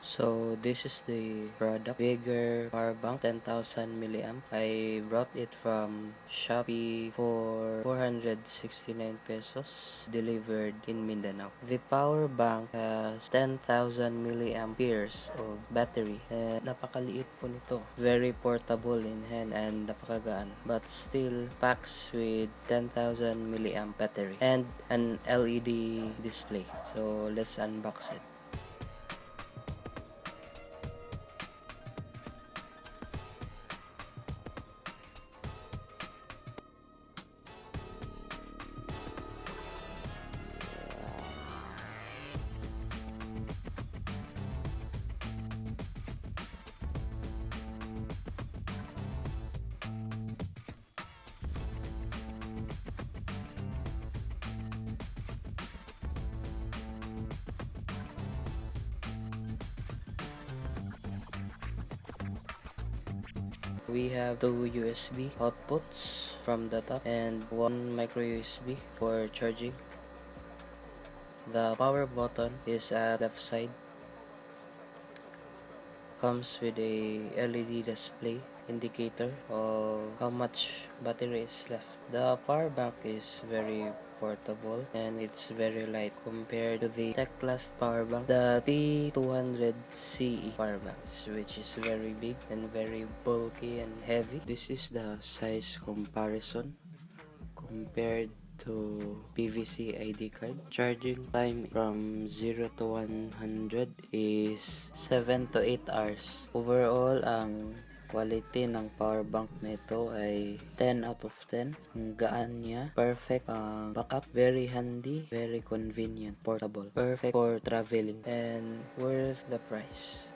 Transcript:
So this is the product, Veger Powerbank 10,000 mAh. I brought it from Shopee for 469 pesos, delivered in Mindanao. The power bank has 10,000 milliamperes of battery and napakaliit po nito. Very portable in hand and napakagaan, but still packs with 10,000 milliamp battery and an LED display. So let's unbox it. We have two USB outputs from the top and one micro USB for charging. The power button is at left side. Comes with a LED display indicator of how much battery is left. The power bank is very portable and it's very light compared to the tech class power bank, the P200CE power bank, which is very big and very bulky and heavy. This is the size comparison compared to PVC ID card. Charging time from 0 to 100 is 7 to 8 hours. Overall, ang quality ng power bank nito ay 10 out of 10. Ang gaan niya, perfect backup, very handy, very convenient, portable, perfect for traveling, and worth the price.